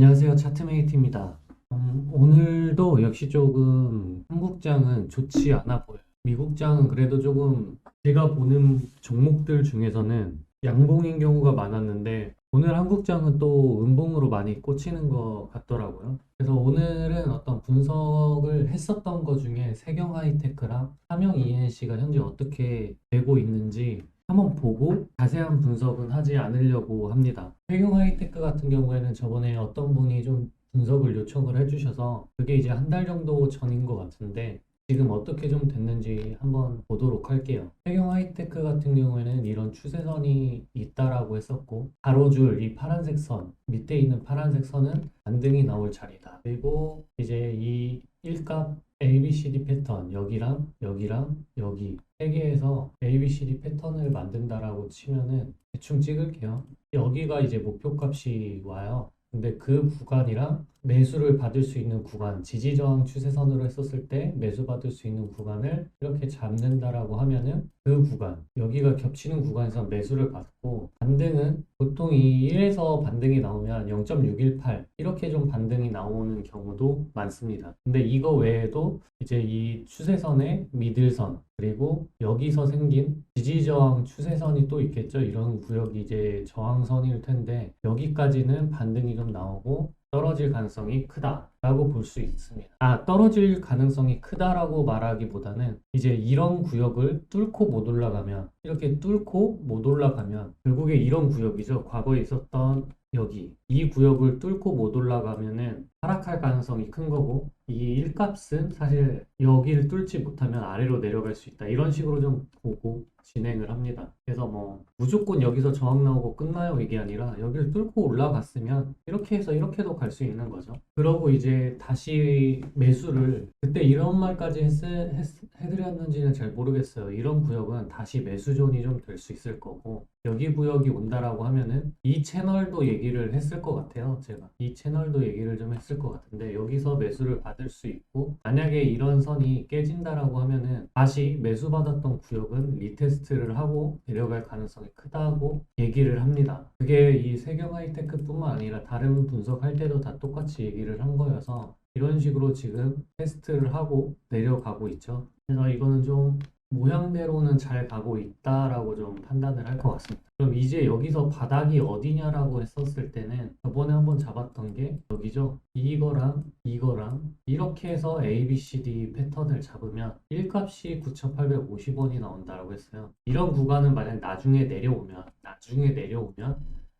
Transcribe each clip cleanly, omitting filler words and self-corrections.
안녕하세요. 차트메이트입니다. 오늘도 역시 조금 한국장은 좋지 않아 보여요. 미국장은 그래도 조금 제가 보는 종목들 중에서는 양봉인 경우가 많았는데 오늘 한국장은 또 음봉으로 많이 꽂히는 것 같더라고요. 그래서 오늘은 어떤 분석을 했었던 것 중에 세경 하이테크랑 삼영 ENC가 현재 어떻게 되고 있는지 한번 보고 자세한 분석은 하지 않으려고 합니다. 세경 하이테크 같은 경우에는 저번에 어떤 분이 좀 분석을 요청을 해주셔서 그게 이제 한 달 정도 전인 것 같은데 지금 어떻게 좀 됐는지 한번 보도록 할게요. 세경 하이테크 같은 경우에는 이런 추세선이 있다라고 했었고 가로줄 이 파란색 선 밑에 있는 파란색 선은 반등이 나올 자리다. 그리고 이제 이 일값 ABCD 패턴 여기랑 여기랑 여기 세 개에서 ABCD 패턴을 만든다라고 치면은 대충 찍을게요. 여기가 이제 목표값이 와요. 근데 그 구간이랑 매수를 받을 수 있는 구간, 지지저항 추세선으로 했었을 때 매수 받을 수 있는 구간을 이렇게 잡는다라고 하면은 그 구간, 여기가 겹치는 구간에서 매수를 받고 반등은 보통 이 1에서 반등이 나오면 0.618 이렇게 좀 반등이 나오는 경우도 많습니다. 근데 이거 외에도 이제 이 추세선의 미들선 그리고 여기서 생긴 지지저항 추세선이 또 있겠죠. 이런 구역이 이제 저항선일 텐데 여기까지는 반등이 좀 나오고 떨어질 가능성이 크다라고 볼 수 있습니다. 떨어질 가능성이 크다라고 말하기보다는 이제 이런 구역을 뚫고 못 올라가면 이렇게 뚫고 못 올라가면 결국에 이런 구역이죠. 과거에 있었던 여기 이 구역을 뚫고 못 올라가면은 하락할 가능성이 큰 거고 이 일값은 사실 여기를 뚫지 못하면 아래로 내려갈 수 있다. 이런 식으로 좀 보고 진행을 합니다. 그래서 뭐 무조건 여기서 저항 나오고 끝나요 이게 아니라 여기를 뚫고 올라갔으면 이렇게 해서 이렇게도 갈 수 있는 거죠. 그러고 이제 다시 매수를 그때 이런 말까지 해드렸는지는 잘 모르겠어요. 이런 구역은 다시 매수존이 좀 될 수 있을 거고 여기 구역이 온다라고 하면은 이 채널도 얘기를 했을 것 같아요. 제가 이 채널도 얘기를 좀 했을 것 같은데 여기서 매수를 받을 수 있고 만약에 이런 선이 깨진다라고 하면은 다시 매수 받았던 구역은 리테스트를 하고 내려갈 가능성이 크다고 얘기를 합니다. 그게 이 세경 하이테크뿐만 아니라 다른 분석할 때도 다 똑같이 얘기를 한 거여서 이런 식으로 지금 테스트를 하고 내려가고 있죠. 그래서 이거는 좀 모양대로는 잘 가고 있다라고 좀 판단을 할 것 같습니다. 그럼 이제 여기서 바닥이 어디냐라고 했었을 때는 저번에 한번 잡았던 게 여기죠. 이거랑 이거랑 이렇게 해서 A, B, C, D 패턴을 잡으면 1값이 9,850원이 나온다고 했어요. 이런 구간은 만약 나중에 내려오면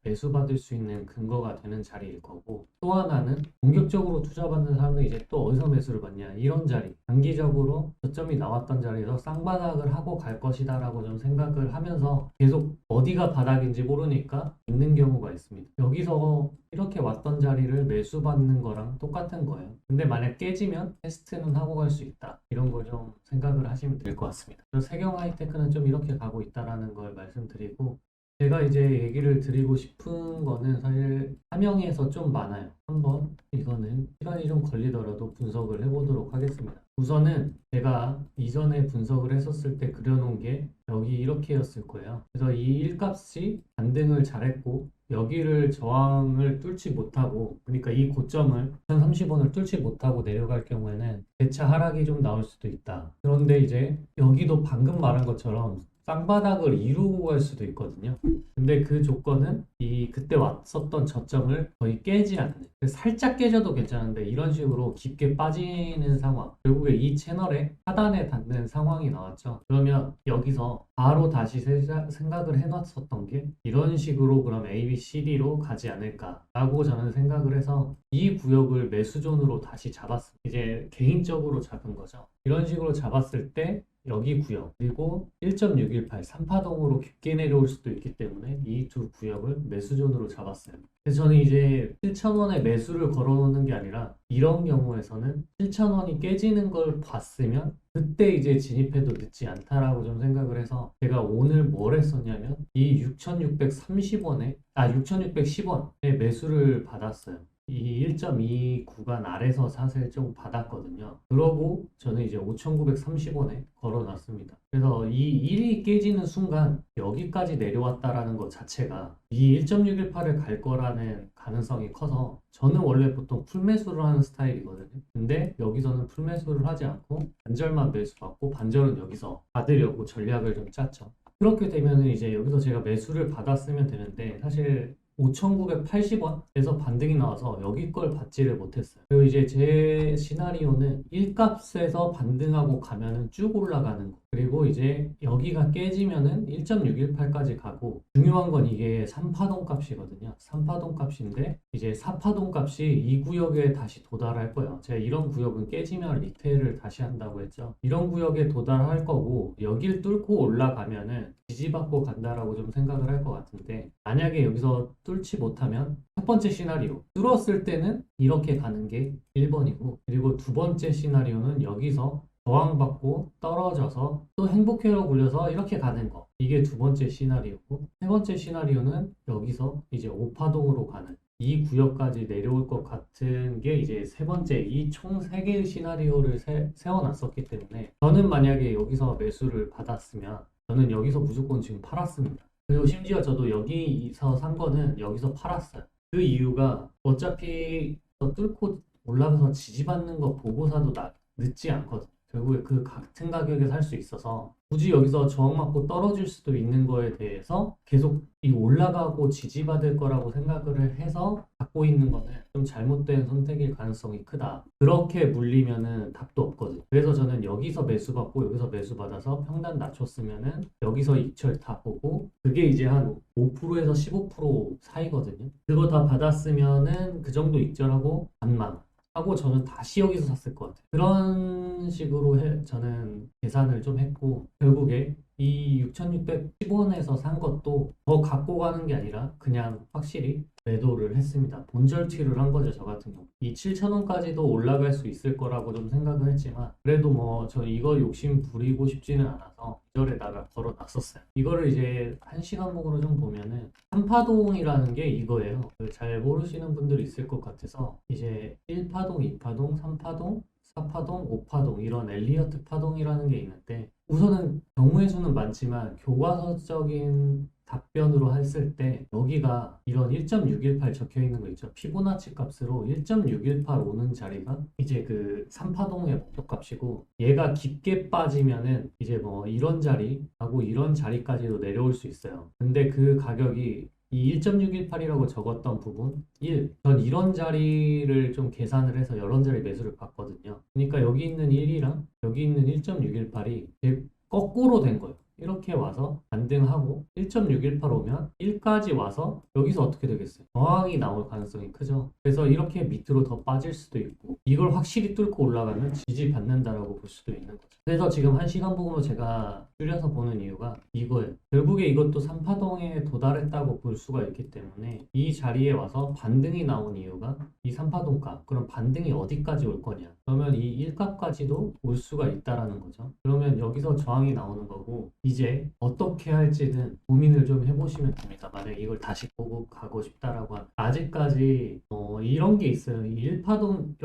매수받을 수 있는 근거가 되는 자리일 거고 또 하나는 본격적으로 투자받는 사람들이 이제 또 어디서 매수를 받냐 이런 자리 단기적으로 저점이 나왔던 자리에서 쌍바닥을 하고 갈 것이다 라고 좀 생각을 하면서 계속 어디가 바닥인지 모르니까 있는 경우가 있습니다. 여기서 이렇게 왔던 자리를 매수받는 거랑 똑같은 거예요. 근데 만약 깨지면 테스트는 하고 갈 수 있다. 이런 걸 좀 생각을 하시면 될 것 같습니다. 그래서 세경 하이테크는 좀 이렇게 가고 있다라는 걸 말씀드리고 제가 이제 얘기를 드리고 싶은 거는 사실 함영에서 좀 많아요. 한번 이거는 시간이 좀 걸리더라도 분석을 해보도록 하겠습니다. 우선은 제가 이전에 분석을 했었을 때 그려놓은 게 여기 이렇게였을 거예요. 그래서 이 일값이 반등을 잘했고 여기를 저항을 뚫지 못하고 그러니까 이 고점을 1030원을 뚫지 못하고 내려갈 경우에는 대차 하락이 좀 나올 수도 있다. 그런데 이제 여기도 방금 말한 것처럼 쌍바닥을 이루고 갈 수도 있거든요. 근데 그 조건은 이 그때 왔었던 저점을 거의 깨지 않는 살짝 깨져도 괜찮은데 이런 식으로 깊게 빠지는 상황 결국에 이 채널에 하단에 닿는 상황이 나왔죠. 그러면 여기서 바로 다시 생각을 해놨었던 게 이런 식으로 그럼 A, B, C, D로 가지 않을까라고 저는 생각을 해서 이 구역을 매수존으로 다시 잡았습니다. 이제 개인적으로 잡은 거죠. 이런 식으로 잡았을 때 여기 구역 그리고 1.618 3파동으로 깊게 내려올 수도 있기 때문에 이 두 구역을 매수존으로 잡았어요. 그래서 저는 이제 7,000원에 매수를 걸어놓는 게 아니라 이런 경우에서는 7,000원이 깨지는 걸 봤으면 그때 이제 진입해도 늦지 않다라고 좀 생각을 해서 제가 오늘 뭘 했었냐면 이 6,630원에 6,610원에 매수를 받았어요. 이 1.2 구간 아래서 샷을 좀 받았거든요. 그러고 저는 이제 5,930원에 걸어놨습니다. 그래서 이 1이 깨지는 순간 여기까지 내려왔다라는 것 자체가 이 1.618을 갈 거라는 가능성이 커서 저는 원래 보통 풀매수를 하는 스타일이거든요. 근데 여기서는 풀매수를 하지 않고 반절만 매수받고 반절은 여기서 받으려고 전략을 좀 짰죠. 그렇게 되면은 이제 여기서 제가 매수를 받았으면 되는데 사실 5,980원에서 반등이 나와서 여기 걸 받지를 못했어요. 그리고 이제 제 시나리오는 1값에서 반등하고 가면은 쭉 올라가는 거. 그리고 이제 여기가 깨지면은 1.618까지 가고 중요한 건 이게 3파동 값이거든요. 3파동 값인데 이제 4파동 값이 이 구역에 다시 도달할 거예요. 제가 이런 구역은 깨지면 리테일을 다시 한다고 했죠. 이런 구역에 도달할 거고 여길 뚫고 올라가면은 지지받고 간다라고 좀 생각을 할 것 같은데 만약에 여기서 뚫지 못하면 첫 번째 시나리오 뚫었을 때는 이렇게 가는 게 1번이고 그리고 두 번째 시나리오는 여기서 저항받고 떨어져서 또 행복회로 굴려서 이렇게 가는 거 이게 두 번째 시나리오고 세 번째 시나리오는 여기서 이제 5파동으로 가는 이 구역까지 내려올 것 같은 게 이제 세 번째 이 총 3개의 시나리오를 세워놨었기 때문에 저는 만약에 여기서 매수를 받았으면 저는 여기서 무조건 지금 팔았습니다. 그리고 심지어 저도 여기서 산 거는 여기서 팔았어요. 그 이유가 어차피 더 뚫고 올라가서 지지받는 거 보고 사도 늦지 않거든요. 결국에 그 같은 가격에 살 수 있어서 굳이 여기서 저항받고 떨어질 수도 있는 거에 대해서 계속 이 올라가고 지지받을 거라고 생각을 해서 갖고 있는 거는 좀 잘못된 선택일 가능성이 크다. 그렇게 물리면은 답도 없거든요. 그래서 저는 여기서 매수받고 여기서 매수받아서 평단 낮췄으면은 여기서 익절 다 보고 그게 이제 한 5%에서 15% 사이거든요. 그거 다 받았으면은 그 정도 익절하고 반만 하고 저는 다시 여기서 샀을 것 같아요. 그런 식으로 저는 계산을 좀 했고 결국에 이 6,610원에서 산 것도 더 갖고 가는 게 아니라 그냥 확실히 매도를 했습니다. 본절티를 한 거죠, 저 같은 경우. 이 7,000원까지도 올라갈 수 있을 거라고 좀 생각을 했지만 그래도 뭐 저 이거 욕심 부리고 싶지는 않아서 절에다가 걸어 놨었어요. 이거를 이제 1시간목으로 좀 보면은 3파동이라는 게 이거예요. 잘 모르시는 분들이 있을 것 같아서 이제 1파동, 2파동, 3파동, 4파동, 5파동 이런 엘리어트 파동이라는 게 있는데 우선은 경우의 수는 많지만 교과서적인 답변으로 했을 때 여기가 이런 1.618 적혀 있는 거 있죠. 피보나치 값으로 1.618 오는 자리가 이제 그 3파동의 목표값이고 얘가 깊게 빠지면은 이제 뭐 이런 자리하고 이런 자리까지도 내려올 수 있어요. 근데 그 가격이 이 1.618이라고 적었던 부분 1. 전 이런 자리를 좀 계산을 해서 이런 자리 매수를 봤거든요. 그러니까 여기 있는 1이랑 여기 있는 1.618이 거꾸로 된 거예요. 이렇게 와서 반등하고 1.618 오면 1까지 와서 여기서 어떻게 되겠어요? 저항이 나올 가능성이 크죠. 그래서 이렇게 밑으로 더 빠질 수도 있고 이걸 확실히 뚫고 올라가면 지지받는다라고 볼 수도 있는 거죠. 그래서 지금 1시간 보고로 제가 줄여서 보는 이유가 이거예요. 결국에 이것도 3파동에 도달했다고 볼 수가 있기 때문에 이 자리에 와서 반등이 나온 이유가 이 3파동 값. 그럼 반등이 어디까지 올 거냐? 그러면 이 1값까지도 올 수가 있다라는 거죠. 그러면 여기서 저항이 나오는 거고 이제 어떻게 할지는 고민을 좀 해보시면 됩니다. 만약 이걸 다시 보고 가고 싶다라고 하면 아직까지 이런 게 있어요. 이 1파동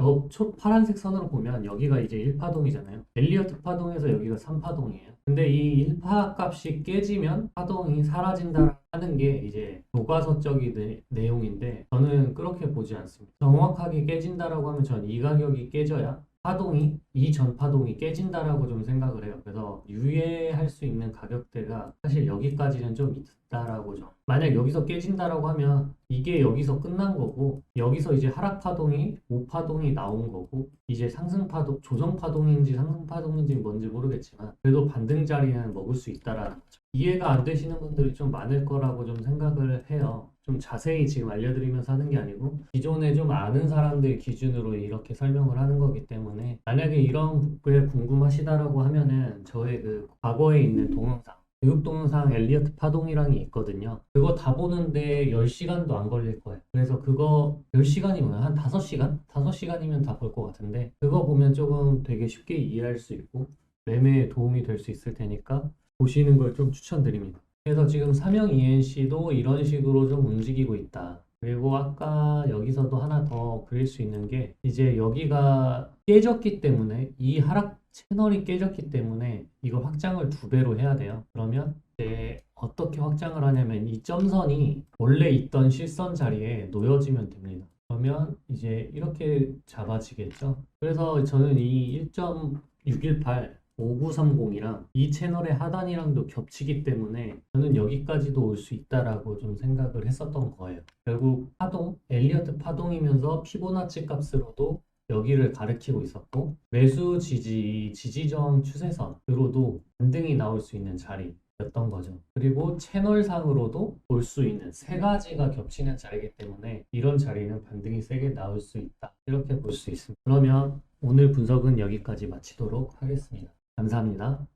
파란색 선으로 보면 여기가 이제 1파동이잖아요. 엘리어트 파동에서 여기가 3파동이에요. 근데 이 1파 값이 깨지면 파동이 사라진다 하는 게 이제 교과서적인 내용인데 저는 그렇게 보지 않습니다. 정확하게 깨진다라고 하면 전 이 가격이 깨져야 파동이 이전 파동이 깨진다라고 좀 생각을 해요. 그래서 유예할 수 있는 가격대가 사실 여기까지는 좀 있다라고 좀. 만약 여기서 깨진다라고 하면 이게 여기서 끝난 거고 여기서 이제 하락 파동이 5파동이 나온 거고 이제 상승 파동, 조정 파동인지 상승 파동인지 뭔지 모르겠지만 그래도 반등 자리는 먹을 수 있다라는 거죠. 이해가 안 되시는 분들이 좀 많을 거라고 좀 생각을 해요. 좀 자세히 지금 알려드리면서 하는 게 아니고 기존에 좀 아는 사람들 기준으로 이렇게 설명을 하는 거기 때문에 만약에 이런 게 궁금하시다라고 하면은 저의 그 과거에 있는 동영상 교육 동영상 엘리어트 파동이랑이 있거든요. 그거 다 보는데 10시간도 안 걸릴 거예요. 그래서 그거 10시간이면 한 5시간? 5시간이면 다 볼 것 같은데 그거 보면 조금 되게 쉽게 이해할 수 있고 매매에 도움이 될 수 있을 테니까 보시는 걸 좀 추천드립니다. 그래서 지금 삼형 ENC도 이런 식으로 좀 움직이고 있다. 그리고 아까 여기서도 하나 더 그릴 수 있는 게 이제 여기가 깨졌기 때문에 이 하락 채널이 깨졌기 때문에 이거 확장을 2배로 해야 돼요. 그러면 이제 어떻게 확장을 하냐면 이 점선이 원래 있던 실선 자리에 놓여지면 됩니다. 그러면 이제 이렇게 잡아지겠죠. 그래서 저는 이 1.618 5930이랑 이 채널의 하단이랑도 겹치기 때문에 저는 여기까지도 올 수 있다라고 좀 생각을 했었던 거예요. 결국 파동, 엘리어트 파동이면서 피보나치 값으로도 여기를 가리키고 있었고 매수 지지, 지지 저항 추세선으로도 반등이 나올 수 있는 자리였던 거죠. 그리고 채널상으로도 볼 수 있는 세 가지가 겹치는 자리이기 때문에 이런 자리는 반등이 세게 나올 수 있다. 이렇게 볼 수 있습니다. 그러면 오늘 분석은 여기까지 마치도록 하겠습니다. 감사합니다.